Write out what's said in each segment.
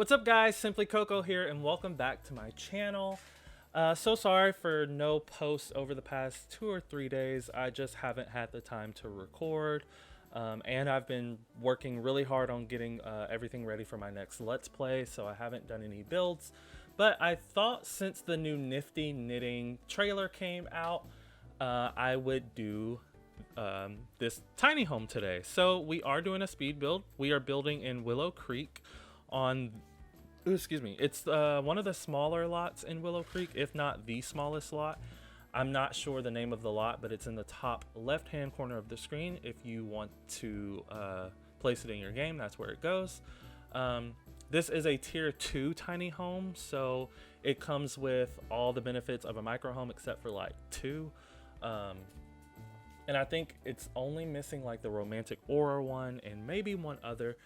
What's up, guys? Simply Coco here, and welcome back to my channel. So sorry for no posts over the past 2 or 3 days. I just haven't had the time to record, and I've been working really hard on getting everything ready for my next Let's Play, so I haven't done any builds. But I thought since the new Nifty Knitting trailer came out, I would do this tiny home today. So we are doing a speed build. We are building in Willow Creek on excuse me, it's one of the smaller lots in Willow Creek, if not the smallest lot. I'm not sure the name of the lot, but it's in the top left hand corner of the screen. If you want to place it in your game, that's where it goes. This is a tier 2 tiny home, so it comes with all the benefits of a micro home except for like 2. And I think it's only missing like the romantic aura one and maybe one other.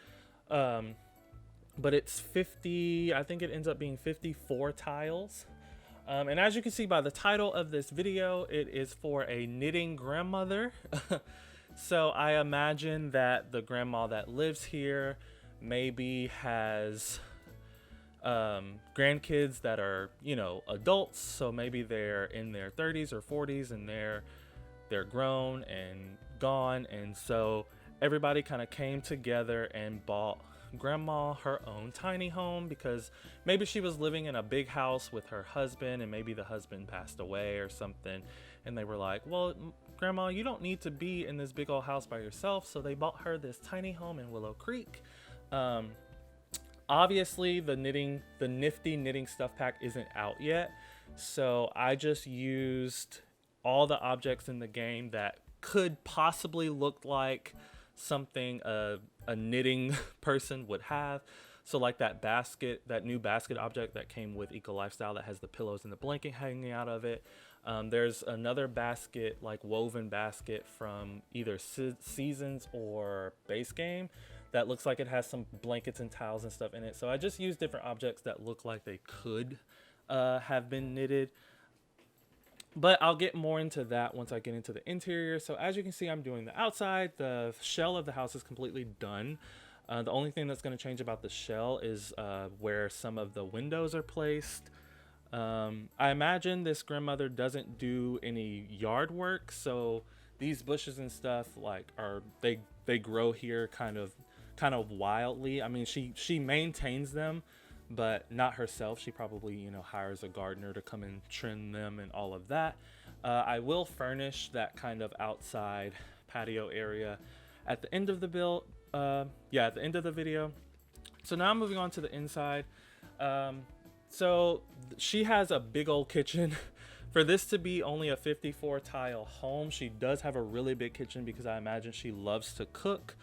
But it's 50, I think it ends up being 54 tiles. And as you can see by the title of this video, it is for a knitting grandmother. So I imagine that the grandma that lives here maybe has grandkids that are, you know, adults. So maybe they're in their 30s or 40s and they're grown and gone. And so everybody kind of came together and bought grandma her own tiny home, because maybe she was living in a big house with her husband and maybe the husband passed away or something, and they were like, well, grandma, you don't need to be in this big old house by yourself. So they bought her this tiny home in Willow Creek. Obviously the Nifty Knitting stuff pack isn't out yet, so I just used all the objects in the game that could possibly look like something a knitting person would have. So like that basket, that new basket object that came with Eco Lifestyle that has the pillows and the blanket hanging out of it. There's another basket, like woven basket from either Seasons or Base Game, that looks like it has some blankets and towels and stuff in it. So I just used different objects that look like they could have been knitted. But I'll get more into that once I get into the interior. So as you can see, I'm doing the outside. The shell of the house is completely done. The only thing that's going to change about the shell is where some of the windows are placed. I imagine this grandmother doesn't do any yard work, so these bushes and stuff like they grow here kind of wildly. I mean, she maintains them, but not herself. She probably, you know, hires a gardener to come and trim them and all of that. I will furnish that kind of outside patio area at the end of the build. At the end of the video. So now I'm moving on to the inside. So she has a big old kitchen. For this to be only a 54 tile home, she does have a really big kitchen because I imagine she loves to cook.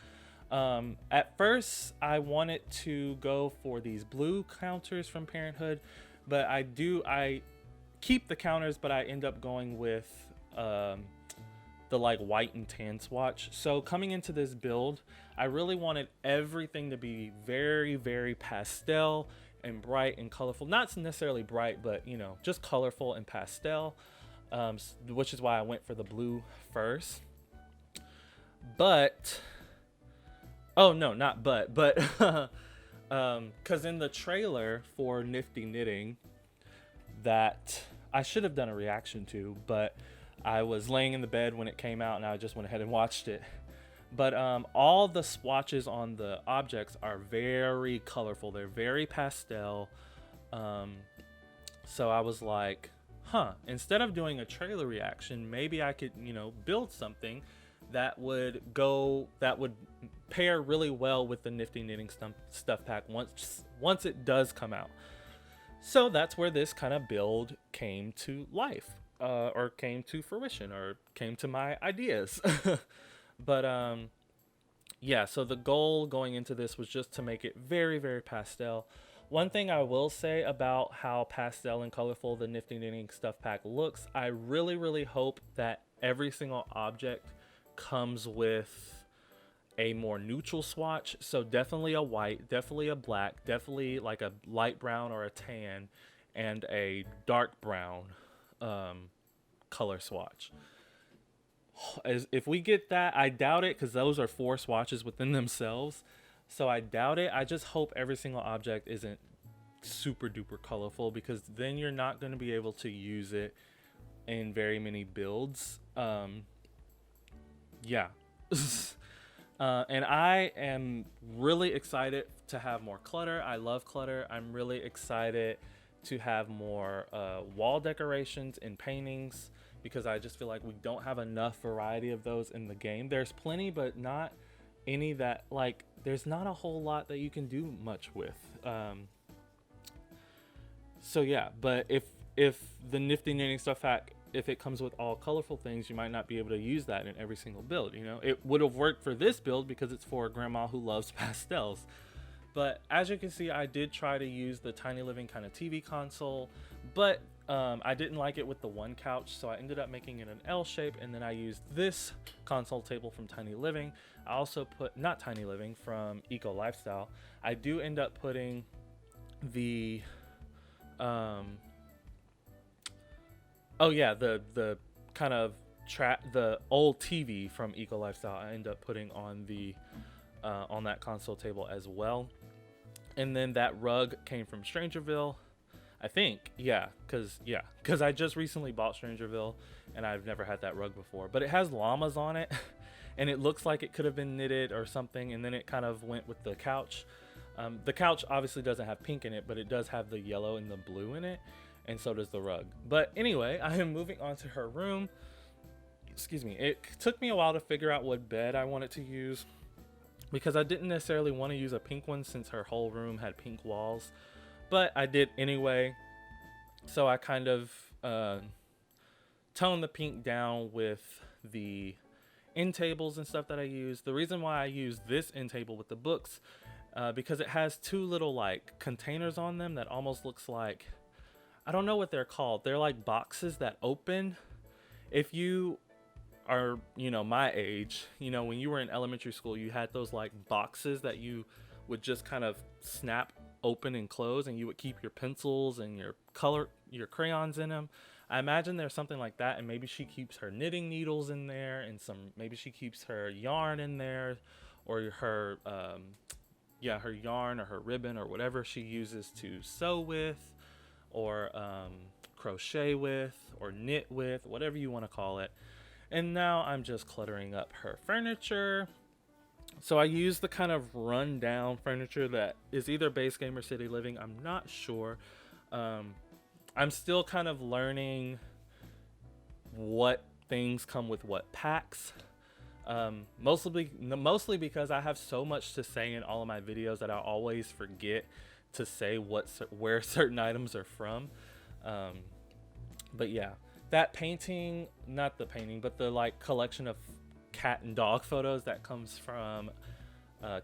At first I wanted to go for these blue counters from Parenthood, but I keep the counters, but I end up going with the like white and tan swatch. So coming into this build, I really wanted everything to be very, very pastel and bright and colorful. Not necessarily bright, but you know, just colorful and pastel, which is why I went for the blue first. But oh no, not but because in the trailer for Nifty Knitting that I should have done a reaction to, but I was laying in the bed when it came out and I just went ahead and watched it. But all the swatches on the objects are very colorful. They're very pastel. So I was like, instead of doing a trailer reaction, maybe I could, you know, build something that would pair really well with the Nifty Knitting stuff pack once it does come out. So that's where this kind of build came to life, or came to fruition, or came to my ideas. But yeah, so the goal going into this was just to make it very, very pastel. One thing I will say about how pastel and colorful the Nifty Knitting stuff pack looks, I really, really hope that every single object comes with a more neutral swatch. So definitely a white, definitely a black, definitely like a light brown or a tan, and a dark brown color swatch. If we get that, I doubt it, because those are 4 swatches within themselves. So I doubt it. I just hope every single object isn't super duper colorful, because then you're not going to be able to use it in very many builds. Yeah. And I am really excited to have more clutter. I love clutter. I'm really excited to have more wall decorations and paintings, because I just feel like we don't have enough variety of those in the game. There's plenty, but not any that, like, there's not a whole lot that you can do much with. So yeah, but if the nifty knitting stuff pack, if it comes with all colorful things, you might not be able to use that in every single build. You know, it would have worked for this build because it's for a grandma who loves pastels. But as you can see, I did try to use the Tiny Living kind of TV console, but I didn't like it with the one couch, so I ended up making it an L shape, and then I used this console table from Tiny Living. I also put, not Tiny Living, from Eco Lifestyle. I do end up putting the oh yeah, the kind of the old TV from Eco Lifestyle I end up putting on the on that console table as well. And then that rug came from Strangerville, I think. Because I just recently bought Strangerville and I've never had that rug before. But it has llamas on it and it looks like it could have been knitted or something, and then it kind of went with the couch. The couch obviously doesn't have pink in it, but it does have the yellow and the blue in it, and so does the rug. But anyway, I am moving on to her room. Excuse me. It took me a while to figure out what bed I wanted to use, because I didn't necessarily want to use a pink one since her whole room had pink walls, but I did anyway. So I kind of toned the pink down with the end tables and stuff that I use. The reason why I use this end table with the books, because it has two little like containers on them that almost looks like, I don't know what they're called. They're like boxes that open. If you are, you know, my age, you know, when you were in elementary school, you had those like boxes that you would just kind of snap open and close, and you would keep your pencils and your crayons in them. I imagine there's something like that, and maybe she keeps her knitting needles in there, and maybe she keeps her yarn in there, or her her yarn or her ribbon or whatever she uses to sew with, or crochet with, or knit with, whatever you want to call it. And now I'm just cluttering up her furniture. So I use the kind of run down furniture that is either Base Game or City Living. I'm not sure. I'm still kind of learning what things come with what packs. Mostly because I have so much to say in all of my videos that I always forget to say where certain items are from. But yeah, that painting, not the painting, but the like collection of cat and dog photos that comes from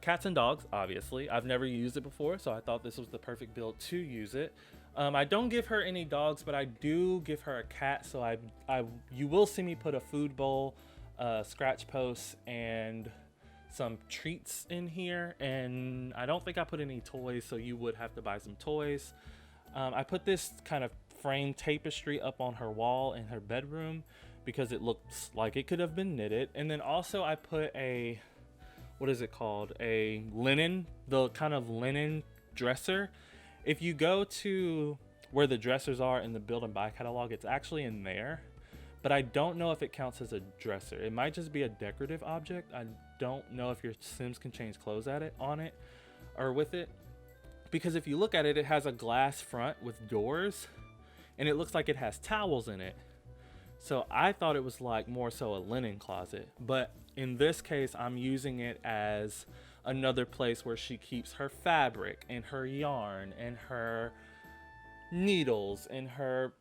Cats and Dogs. Obviously, I've never used it before, so I thought this was the perfect build to use it. I don't give her any dogs, but I do give her a cat. So you will see me put a food bowl, scratch posts, and some treats in here. And I don't think I put any toys, so you would have to buy some toys. I put this kind of frame tapestry up on her wall in her bedroom because it looks like it could have been knitted. And then also I put a, what is it called? A linen, the kind of linen dresser. If you go to where the dressers are in the build and buy catalog, it's actually in there, but I don't know if it counts as a dresser. It might just be a decorative object. I don't know if your Sims can change clothes on it or with it, because if you look at it, it has a glass front with doors and it looks like it has towels in it. So I thought it was like more so a linen closet, but in this case, I'm using it as another place where she keeps her fabric and her yarn and her needles and her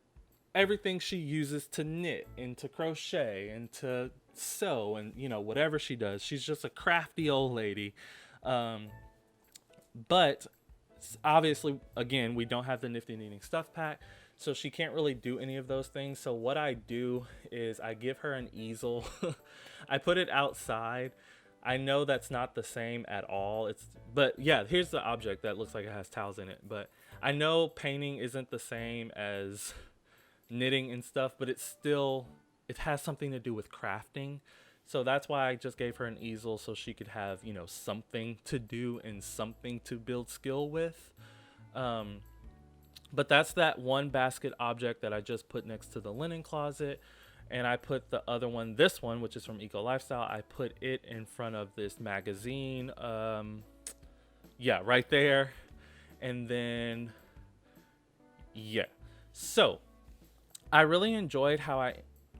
everything she uses to knit and to crochet and to sew and, you know, whatever she does. She's just a crafty old lady. But obviously, again, we don't have the Nifty Knitting Stuff Pack, so she can't really do any of those things. So what I do is I give her an easel. I put it outside. I know that's not the same at all. But yeah, here's the object that looks like it has towels in it. But I know painting isn't the same as knitting and stuff, but it has something to do with crafting. So that's why I just gave her an easel so she could have, you know, something to do and something to build skill with. Um, but that's that one basket object that I just put next to the linen closet. And I put the other one, this one, which is from Eco Lifestyle, I put it in front of this magazine. Yeah, right there. And then, yeah. So I really enjoyed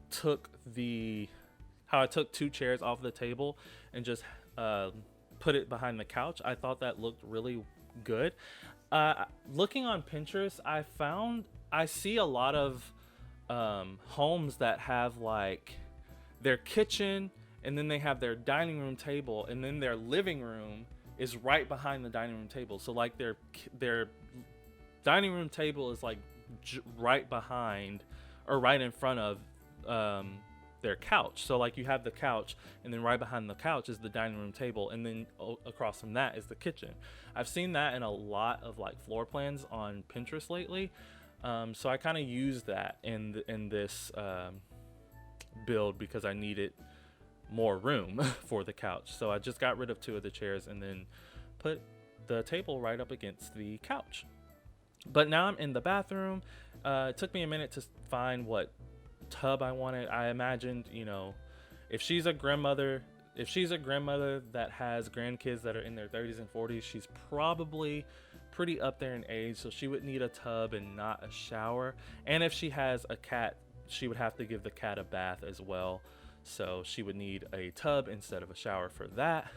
took the how I took two chairs off the table and just uh, put it behind the couch. I thought that looked really good. Looking on Pinterest, I see a lot of homes that have like their kitchen, and then they have their dining room table, and then their living room is right behind the dining room table. So like their dining room table is like right behind or right in front of their couch. So like you have the couch, and then right behind the couch is the dining room table, and then across from that is the kitchen. I've seen that in a lot of like floor plans on Pinterest lately. So I kind of use that in this build because I needed more room for the couch. So I just got rid of two of the chairs and then put the table right up against the couch. But now I'm in the bathroom. It took me a minute to find what tub I wanted. I imagined, you know, if she's a grandmother that has grandkids that are in their 30s and 40s, she's probably pretty up there in age, so she would need a tub and not a shower. And if she has a cat, she would have to give the cat a bath as well, so she would need a tub instead of a shower for that.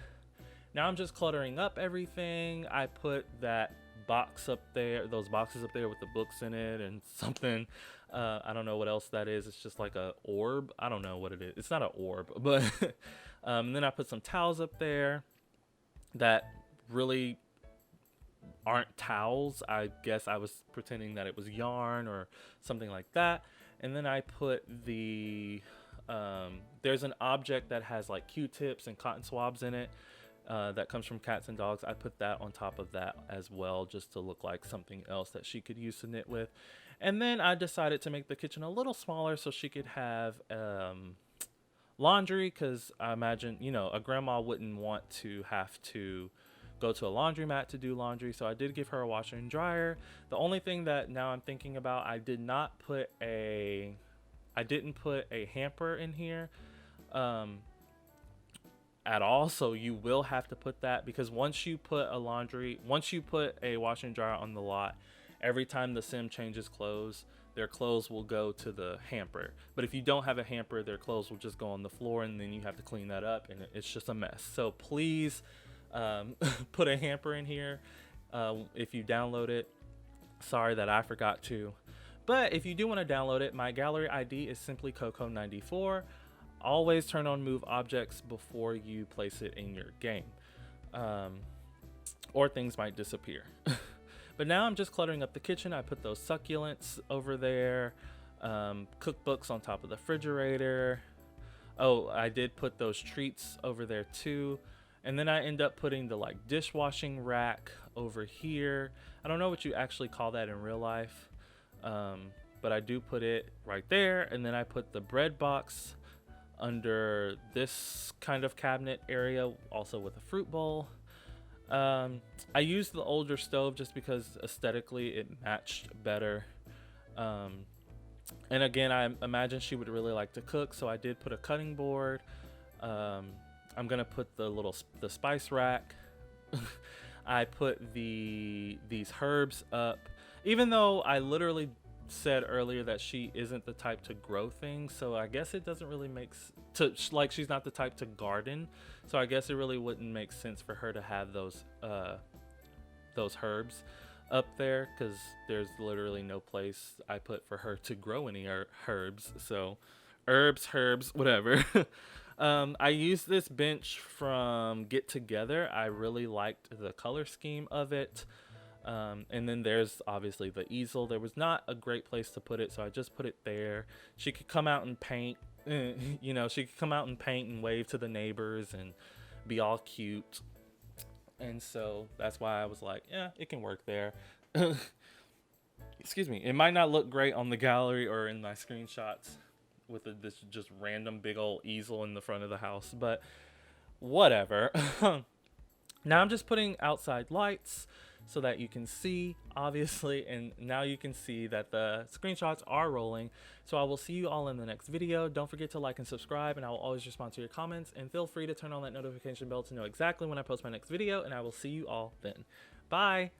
Now I'm just cluttering up everything. I put that box up there, those boxes up there with the books in it and something. I don't know what else that is. It's just like a orb. I don't know what it is. It's not an orb, but then I put some towels up there that really aren't towels. I guess I was pretending that it was yarn or something like that. And then I put there's an object that has like Q-tips and cotton swabs in it. That comes from cats and dogs. I put that on top of that as well, just to look like something else that she could use to knit with. And then I decided to make the kitchen a little smaller so she could have laundry, because I imagine, you know, a grandma wouldn't want to have to go to a laundromat to do laundry. So I did give her a washer and dryer. The only thing that now I'm thinking about, I didn't put a hamper in here. At all, so you will have to put that, because once you put a washer and dryer on the lot, every time the sim changes clothes, their clothes will go to the hamper. But if you don't have a hamper, their clothes will just go on the floor, and then you have to clean that up, and it's just a mess. So please put a hamper in here if you download it. Sorry that I forgot to, but if you do want to download it, my gallery ID is simply Coco94. Always turn on move objects before you place it in your game, or things might disappear. But now I'm just cluttering up the kitchen. I put those succulents over there, cookbooks on top of the refrigerator. Oh, I did put those treats over there too. And then I end up putting the like dishwashing rack over here. I don't know what you actually call that in real life, but I do put it right there. And then I put the bread box under this kind of cabinet area, also with a fruit bowl. I used the older stove just because aesthetically it matched better. And again, I imagine she would really like to cook, so I did put a cutting board. I'm gonna put the spice rack. I put these herbs up, even though I literally said earlier that she isn't the type to grow things, so I guess it doesn't really make like she's not the type to garden, so I guess it really wouldn't make sense for her to have those herbs up there, because there's literally no place I put for her to grow any herbs. So herbs, whatever. I used this bench from Get Together. I really liked the color scheme of it. And then there's obviously the easel. There was not a great place to put it, so I just put it there. She could come out and paint, she could come out and paint and wave to the neighbors and be all cute. And so that's why I was like, yeah, it can work there. Excuse me. It might not look great on the gallery or in my screenshots with this just random big old easel in the front of the house, but whatever. Now I'm just putting outside lights so that you can see, obviously, and now you can see that the screenshots are rolling. So I will see you all in the next video. Don't forget to like and subscribe, and I will always respond to your comments, and feel free to turn on that notification bell to know exactly when I post my next video, and I will see you all then. Bye!